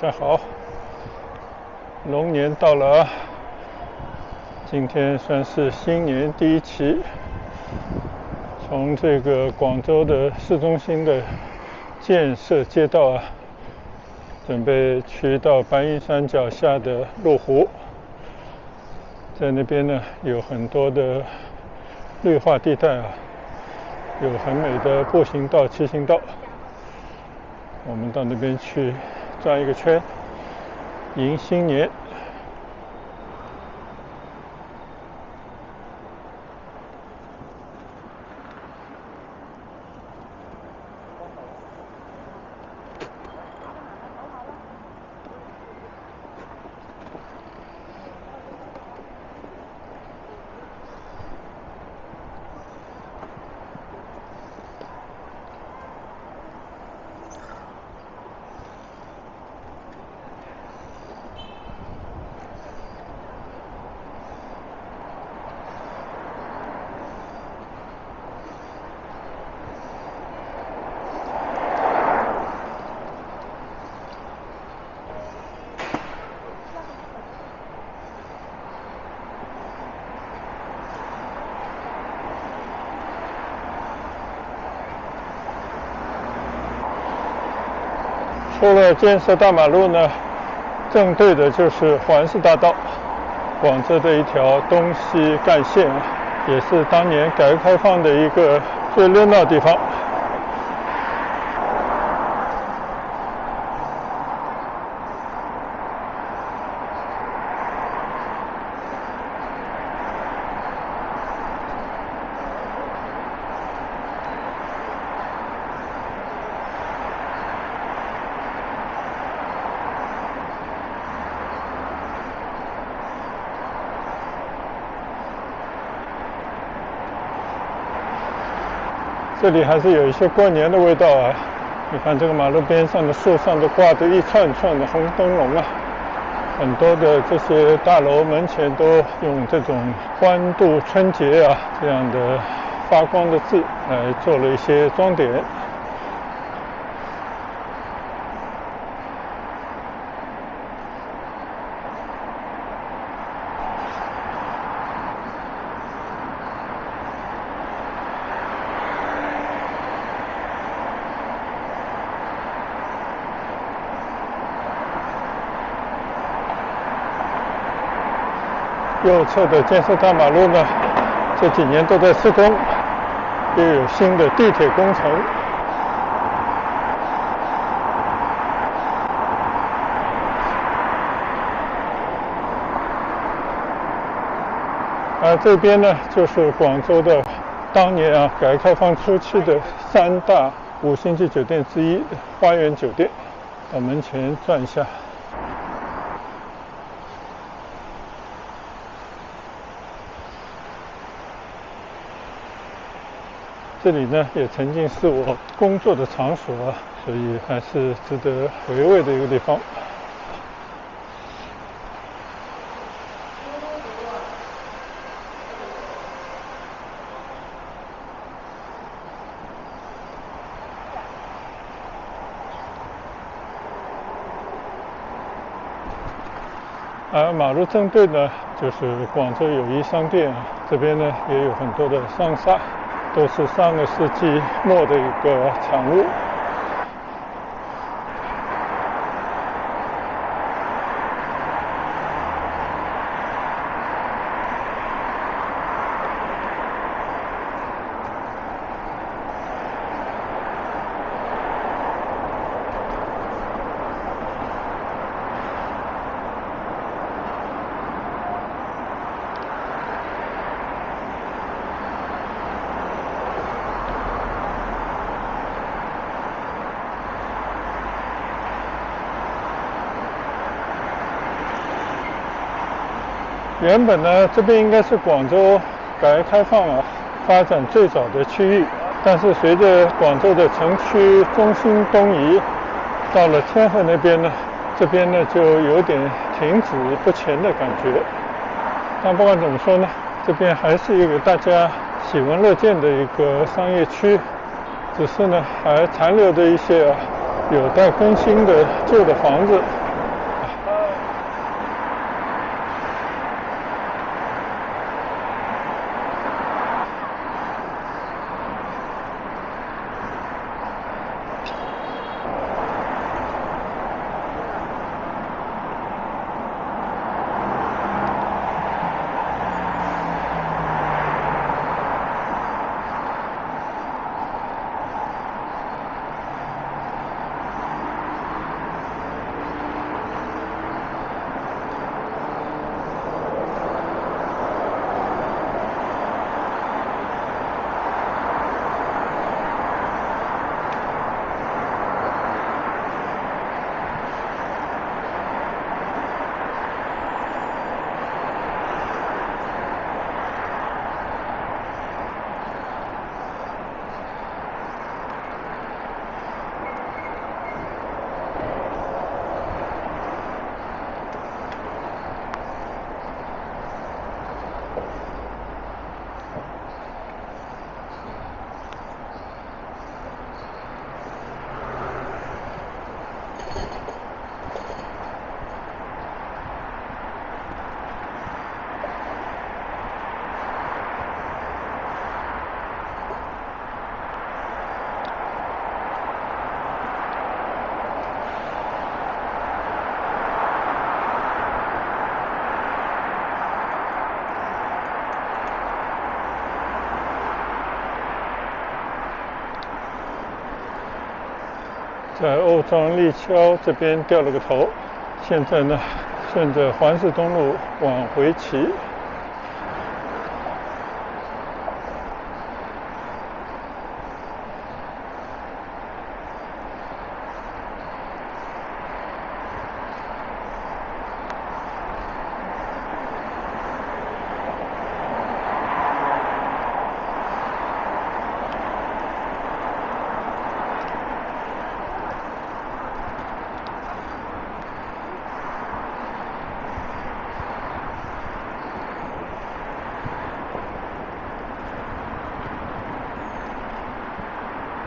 家好，龙年到了啊！今天算是新年第一期，从这个广州的市中心的建设街道啊，准备去到白云山脚下的麓湖，在那边呢有很多的绿化地带啊，有很美的步行道、骑行道，我们到那边去转一个圈，迎新年。出了建设大马路呢，正对的就是环市大道，广州的一条东西干线，也是当年改革开放的一个最热闹的地方。这里还是有一些过年的味道啊！你看这个马路边上的树上都挂着一串串的红灯笼啊，很多的这些大楼门前都用这种欢度春节啊这样的发光的字来做了一些装点。右侧的建设大马路呢，这几年都在施工，又有新的地铁工程。而这边呢，就是广州的当年啊改革开放初期的3大5星级酒店之一——花园酒店。到门前转一下。这里呢也曾经是我工作的场所啊，所以还是值得回味的一个地方。而马路正对呢，就是广州友谊商店，这边呢也有很多的商厦，都是上个世纪末的一个产物。原本呢，这边应该是广州改革开放发展最早的区域，但是随着广州的城区中心东移，到了天河那边呢，这边呢就有点停止不前的感觉。但不管怎么说呢，这边还是一个大家喜闻乐见的一个商业区，只是呢还残留着一些有待更新的旧的房子。在欧庄立交这边掉了个头，现在呢，顺着环市东路往回骑。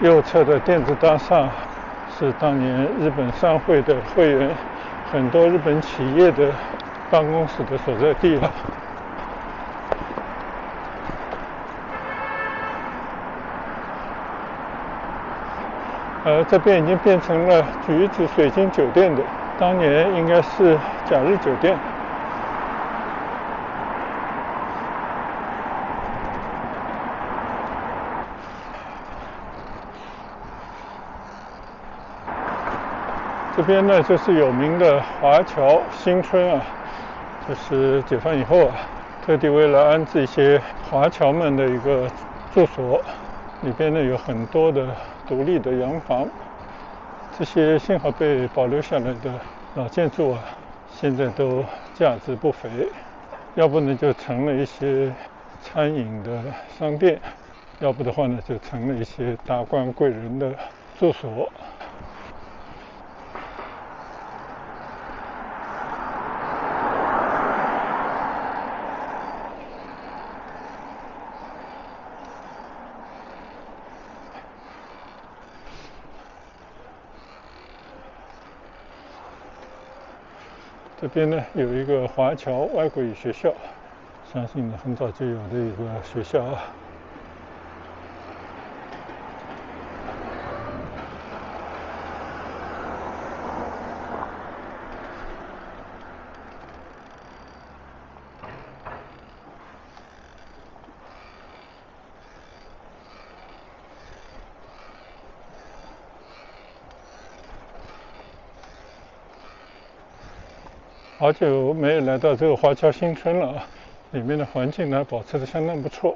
右侧的电子大厦是当年日本商会的会员，很多日本企业的办公室的所在地了。这边已经变成了橘子水晶酒店的，当年应该是假日酒店。这边呢就是有名的华侨新村啊，就是解放以后啊，特地为了安置一些华侨们的一个住所，里边呢有很多的独立的洋房，这些幸好被保留下来的老建筑啊，现在都价值不菲，要不呢就成了一些餐饮的商店，要不的话呢就成了一些达官贵人的住所。这边呢有一个华侨外国语学校，相信呢很早就有的一个学校啊。好久没有来到这个华侨新村了啊，里面的环境呢保持得相当不错。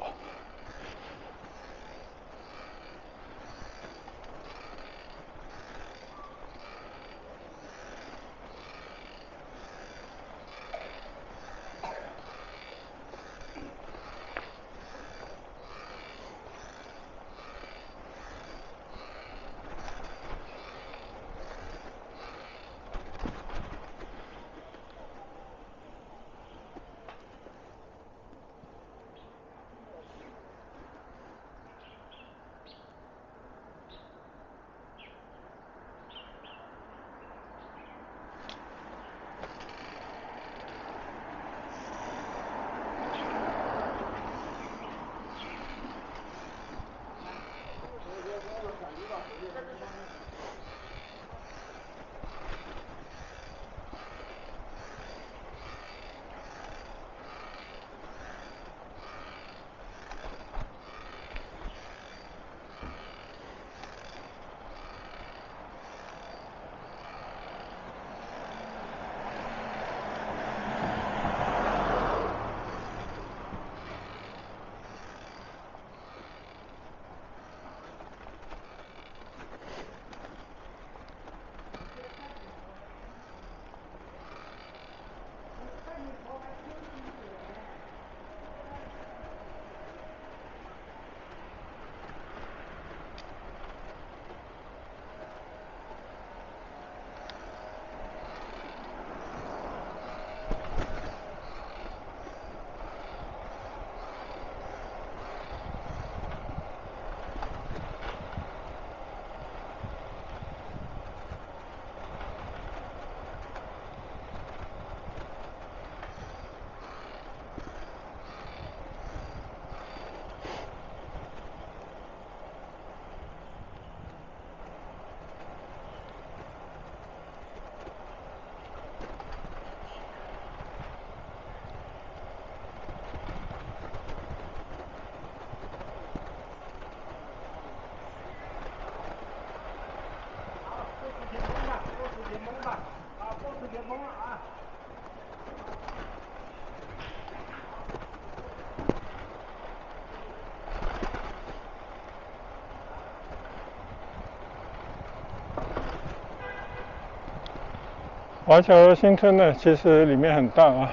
华侨新村呢，其实里面很大啊，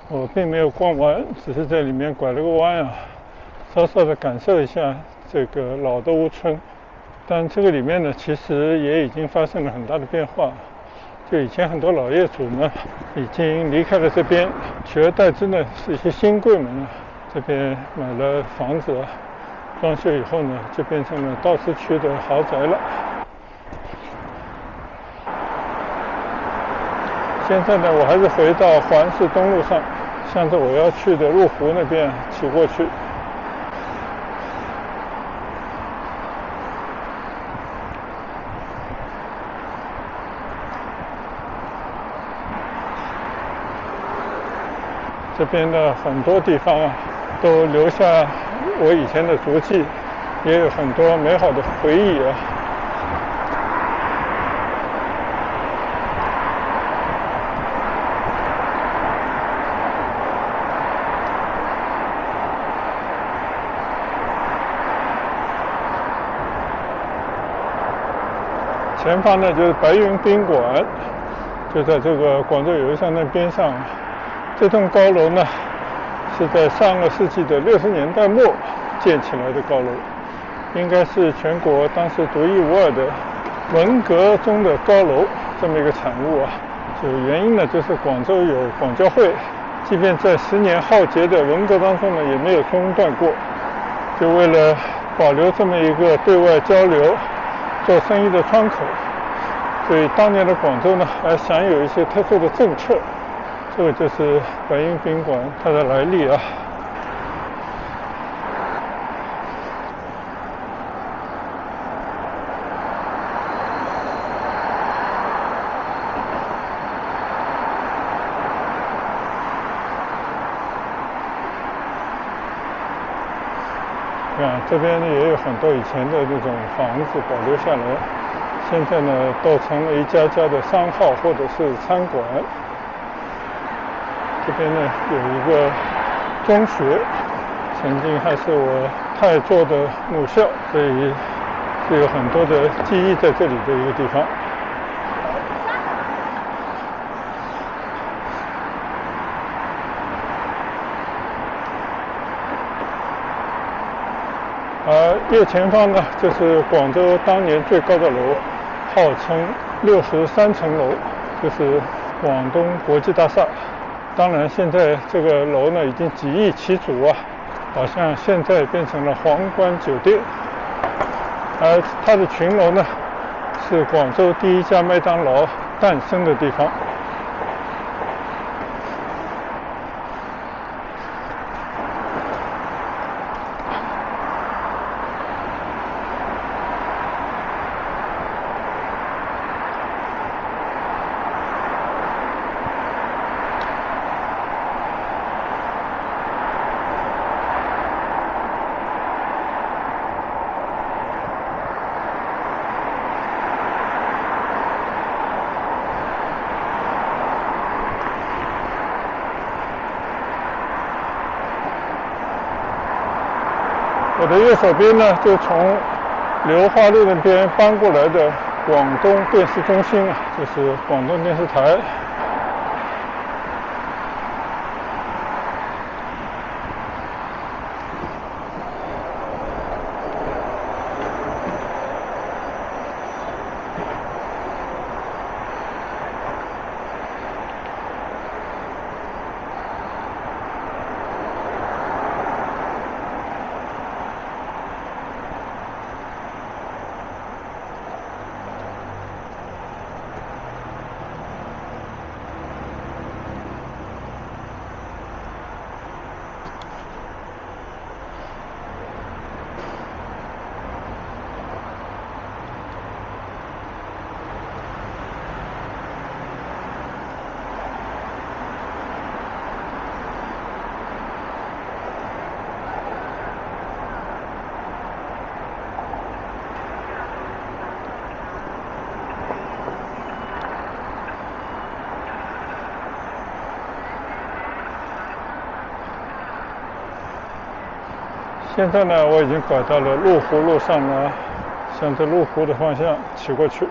我并没有逛完，只是在里面拐了个弯啊，稍稍的感受一下这个老的屋村。但这个里面呢，其实也已经发生了很大的变化。就以前很多老业主呢，已经离开了这边，取而代之呢是一些新贵们啊，这边买了房子啊，装修以后呢，就变成了道市区的豪宅了。现在呢，我还是回到环市东路上，向着我要去的麓湖那边骑过去。这边的很多地方啊，都留下我以前的足迹，也有很多美好的回忆啊。前方呢就是白云宾馆，就在这个广州友谊商店边上。这栋高楼呢，是在上个世纪的60年代末建起来的高楼，应该是全国当时独一无二的文革中的高楼这么一个产物啊。就原因呢，就是广州有广交会，即便在10年浩劫的文革当中呢，也没有中断过。就为了保留这么一个对外交流、做生意的窗口，所以当年的广州呢，还享有一些特殊的政策。这个就是白云宾馆它的来历啊。这边也有很多以前的这种房子保留下来，现在呢都成了一家家的商号或者是餐馆。这边呢有一个中学，曾经还是我太做的母校，所以是有很多的记忆在这里的一个地方。而右前方呢，就是广州当年最高的楼，号称63层楼，就是广东国际大厦。当然，现在这个楼呢已经几易其主啊，好像现在变成了皇冠酒店。而它的群楼呢，是广州第一家麦当劳诞生的地方。我的右手边呢，就从流花路那边搬过来的广东电视中心啊，就是广东电视台。现在呢，我已经拐到了麓湖路上了，向着麓湖的方向骑过去。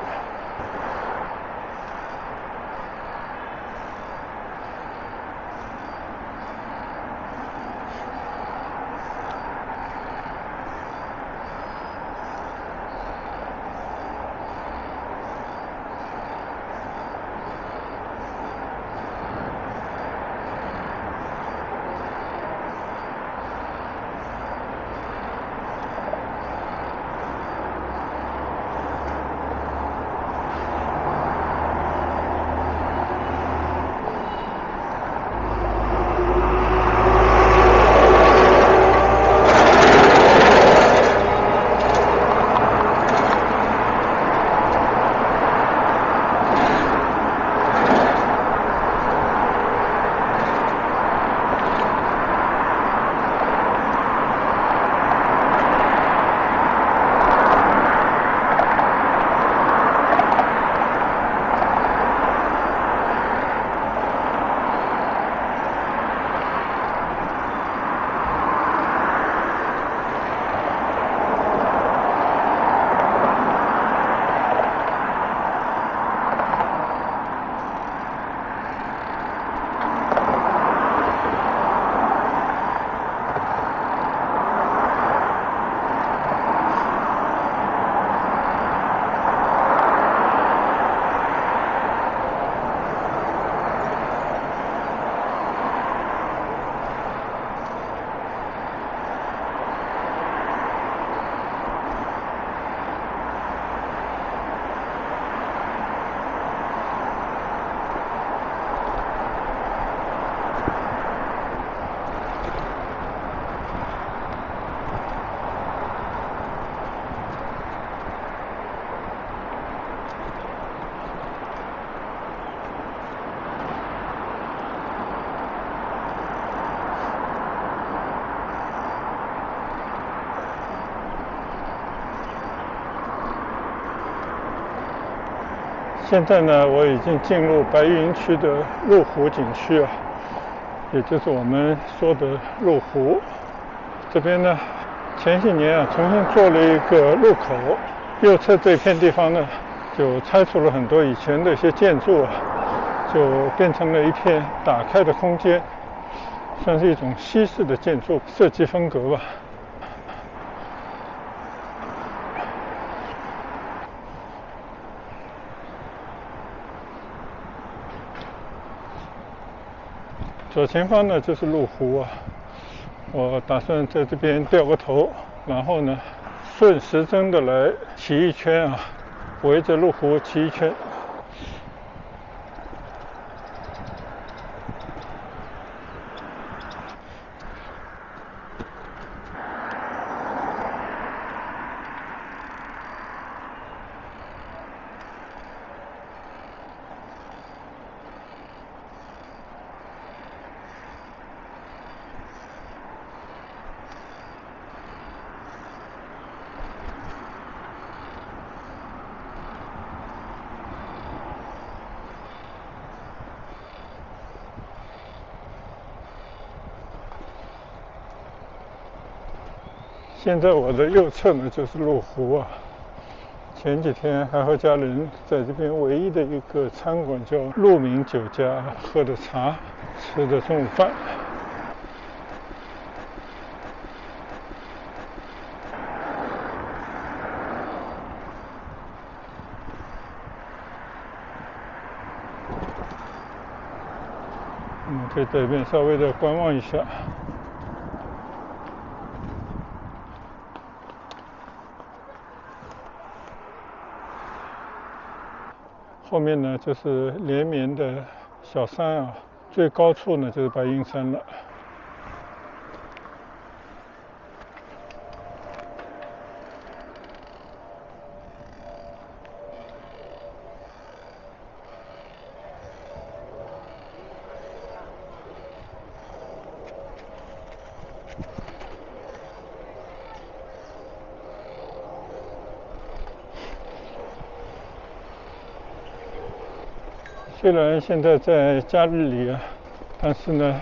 现在呢，我已经进入白云区的麓湖景区啊，也就是我们说的麓湖。这边呢，前些年啊，重新做了一个路口，右侧这片地方呢，就拆除了很多以前的一些建筑啊，就变成了一片打开的空间，算是一种西式的建筑设计风格吧。左前方呢就是麓湖啊，我打算在这边掉个头，然后呢顺时针的来骑一圈啊，围着麓湖骑一圈。现在我的右侧呢就是麓湖啊。前几天还和家人在这边唯一的一个餐馆叫鹿鸣酒家喝的茶，吃的中午饭。可以在这边稍微的观望一下。后面呢就是连绵的小山啊，最高处呢就是白云山了。虽然现在在假日里啊，但是呢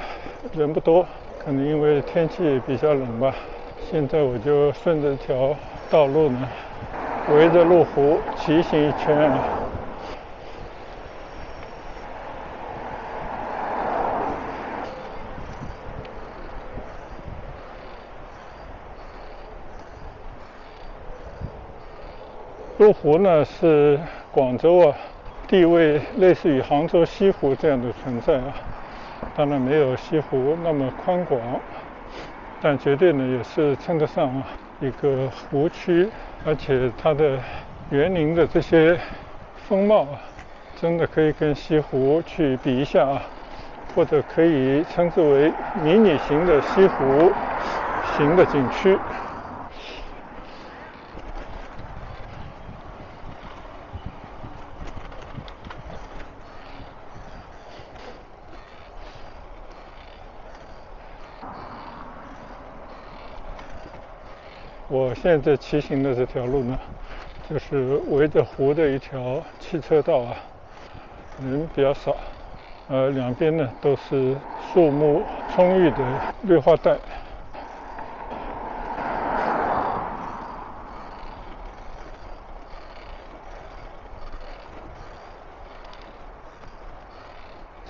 人不多，可能因为天气比较冷吧。现在我就顺着这条道路呢，围着麓湖骑行一圈啊。麓湖呢是广州啊，地位类似于杭州西湖这样的存在啊，当然没有西湖那么宽广，但绝对呢也是称得上一个湖区，而且它的园林的这些风貌啊，真的可以跟西湖去比一下啊，或者可以称之为迷你型的西湖型的景区。我现在骑行的这条路呢，就是围着湖的一条汽车道啊，人比较少，两边呢都是树木充裕的绿化带。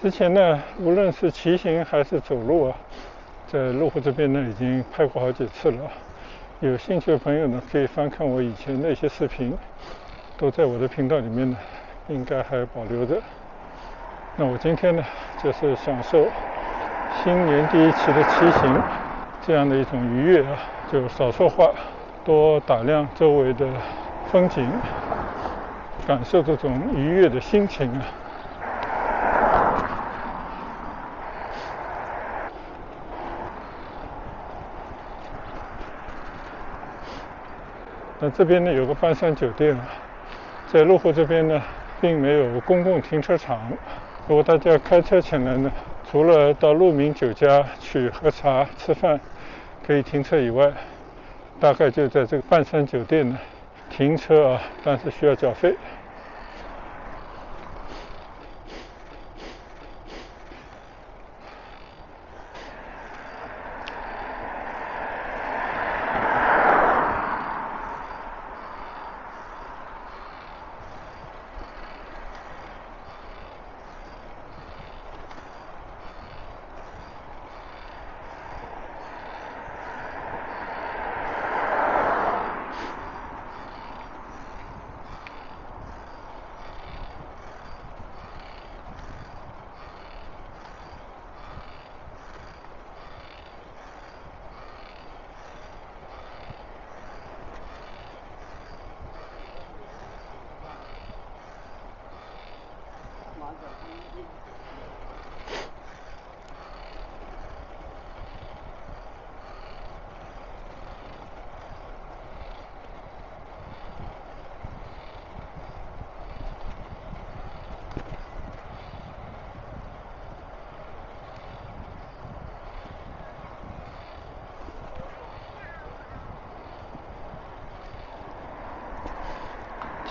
之前呢，无论是骑行还是走路啊，在麓湖这边呢已经拍过好几次了。有兴趣的朋友呢，可以翻看我以前的一些视频，都在我的频道里面呢，应该还保留着。那我今天呢，就是享受新年第一期的骑行这样的一种愉悦啊，就少说话，多打量周围的风景，感受这种愉悦的心情啊。那这边呢有个半山酒店啊，在麓湖这边呢并没有公共停车场，如果大家开车前来呢，除了到鹿鸣酒家去喝茶吃饭可以停车以外，大概就在这个半山酒店呢停车啊，但是需要缴费。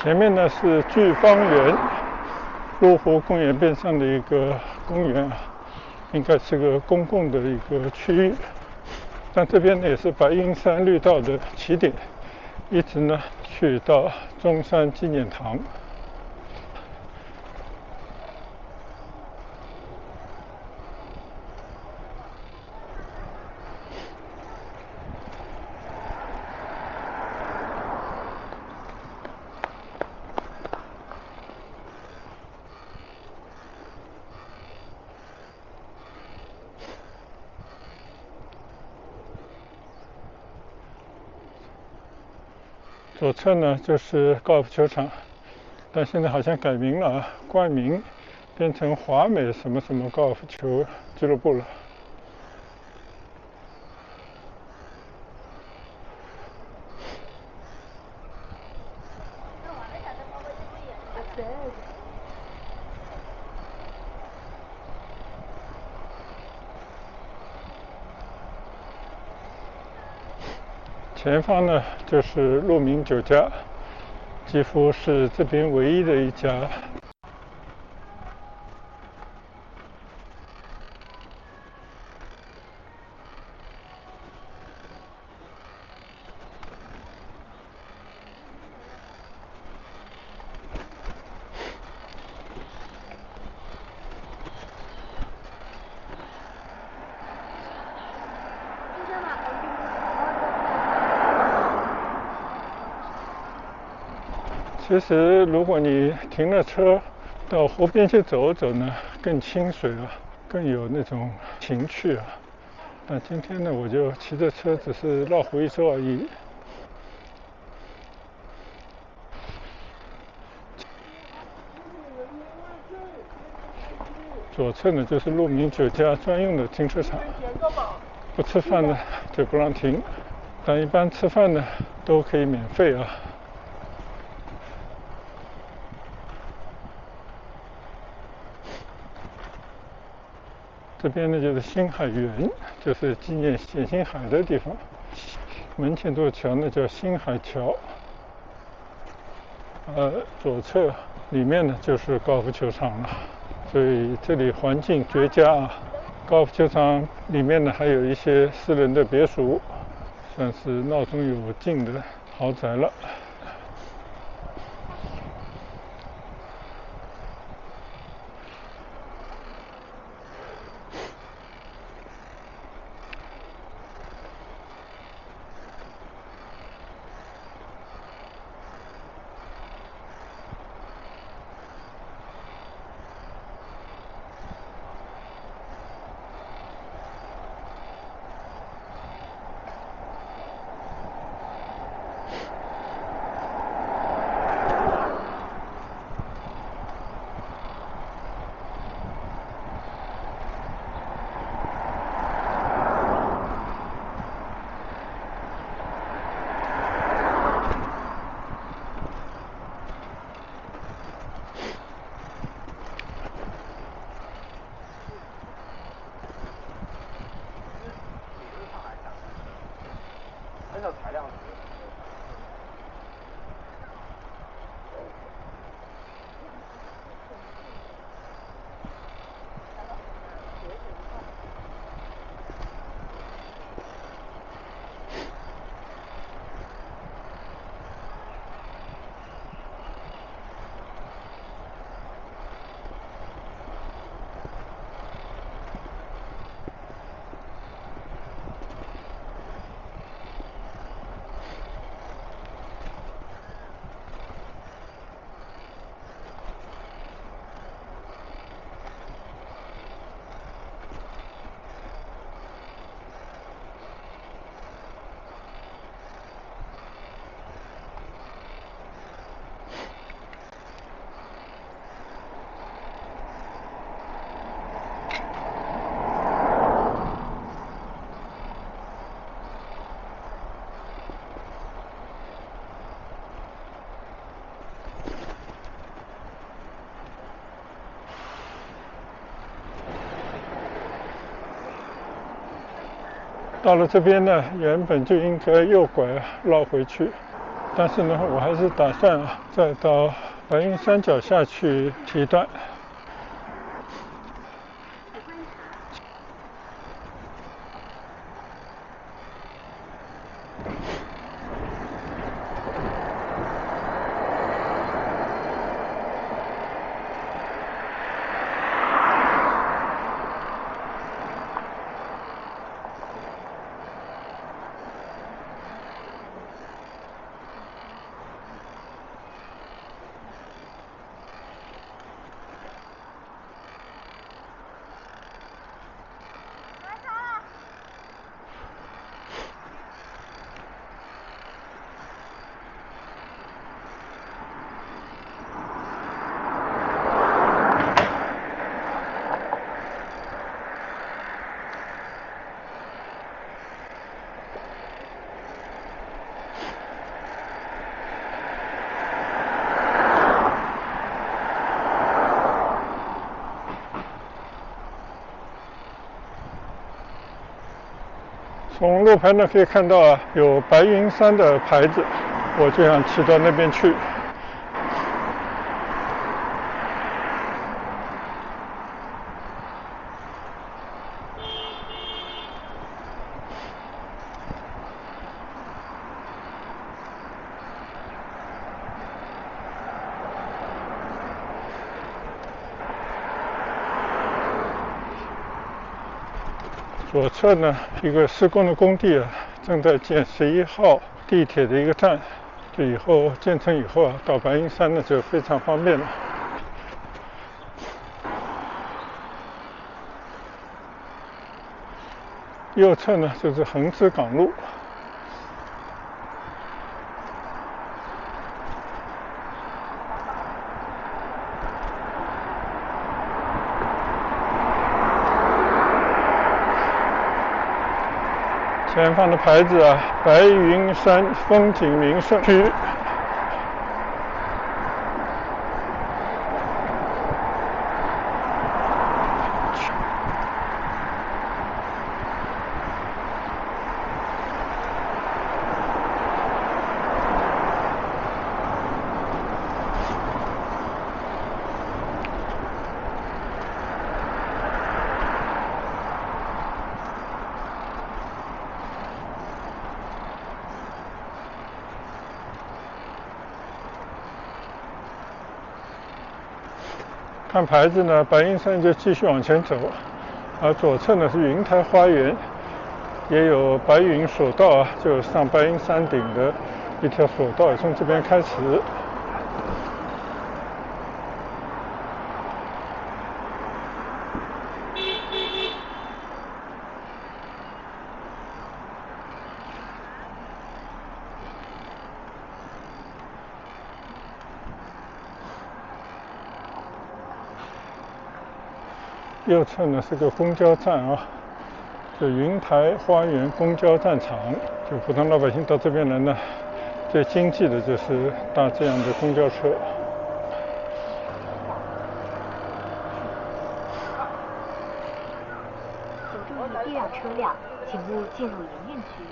前面呢是聚芳园，麓湖公园边上的一个公园啊，应该是个公共的一个区域。但这边呢也是白云山绿道的起点，一直呢去到中山纪念堂。左侧呢就是高尔夫球场，但现在好像改名了啊，冠名变成华美什么什么高尔夫球俱乐部了。前方呢就是鹿鸣酒家，几乎是这边唯一的一家。其实如果你停了车到湖边去走走呢，更清水啊，更有那种情趣啊。那今天呢，我就骑着车只是绕湖一周而已。左侧呢就是鹿鸣酒家专用的停车场，不吃饭呢就不让停，但一般吃饭呢都可以免费啊。这边呢就是新海园，就是纪念冼星海的地方。门前这座桥呢叫新海桥。左侧里面呢就是高尔夫球场了，所以这里环境绝佳啊。高尔夫球场里面呢还有一些私人的别墅，算是闹中有静的豪宅了。很少材料。到了这边呢，原本就应该右拐绕回去，但是呢，我还是打算再到白云山脚下去提段。从路牌呢可以看到有白云山的牌子，我就想骑到那边去。左侧呢，一个施工的工地正在建11号地铁的一个站，就以后建成以后到白云山呢就非常方便了。右侧呢就是横枝港路。前方的牌子白云山风景名胜区。看牌子呢，白云山就继续往前走，而左侧呢是云台花园，也有白云索道就上白云山顶的一条索道，从这边开始。右侧呢是个公交站就云台花园公交站场，就普通老百姓到这边来呢，最经济的就是搭这样的公交车。请注意避让车辆，请勿进入营运区域。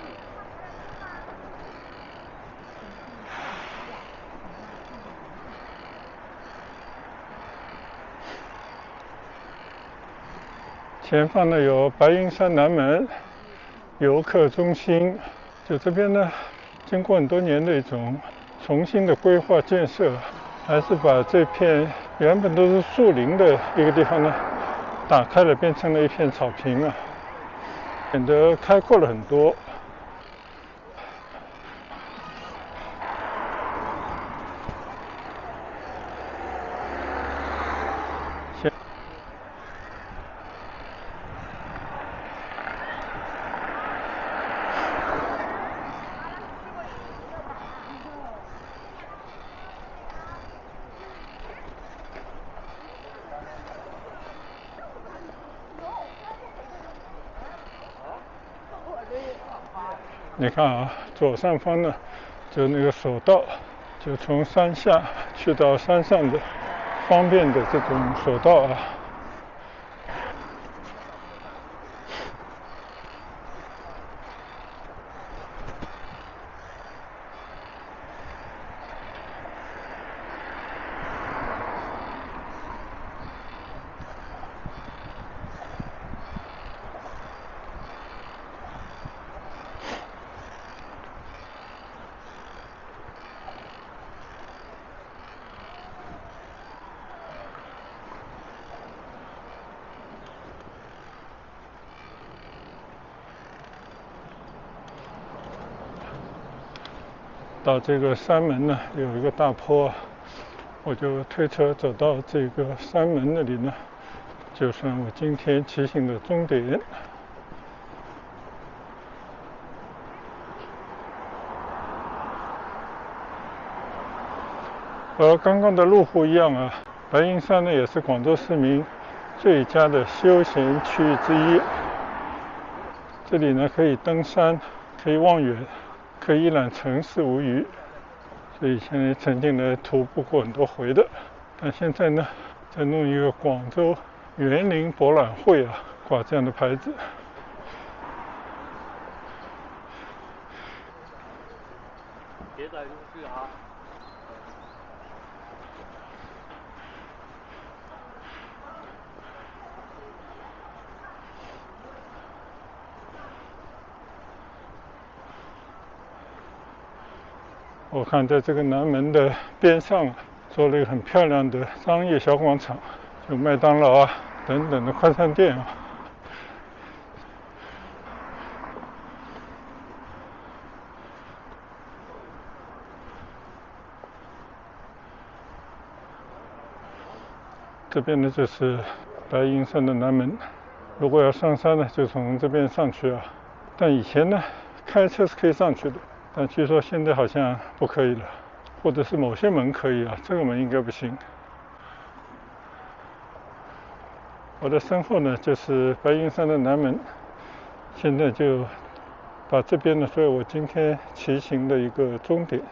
前方呢有白云山南门游客中心，就这边呢，经过很多年的一种重新的规划建设，还是把这片原本都是树林的一个地方呢，打开了，变成了一片草坪显得开阔了很多。你看左上方呢，就那个索道，就从山下去到山上的方便的这种索道到这个山门呢有一个大坡，我就推车走到这个山门那里呢，就算我今天骑行的终点。和刚刚的麓湖一样啊，白云山呢也是广州市民最佳的休闲区域之一。这里呢可以登山，可以望远，可以一览城市无虞。所以现在曾经来徒步过很多回的，但现在呢在弄一个广州园林博览会啊，挂这样的牌子。别再入市啊！我看在这个南门的边上做了一个很漂亮的商业小广场，有麦当劳啊等等的快餐店啊。这边呢就是白云山的南门，如果要上山呢，就从这边上去啊。但以前呢，开车是可以上去的，但据说现在好像不可以了，或者是某些门可以啊，这个门应该不行。我的身后呢就是白云山的南门，现在就把这边呢作为我今天骑行的一个终点。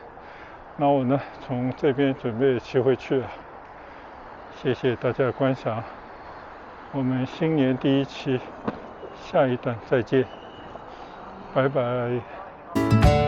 那我呢从这边准备骑回去了。谢谢大家的观赏，我们新年第一期下一段再见，拜拜。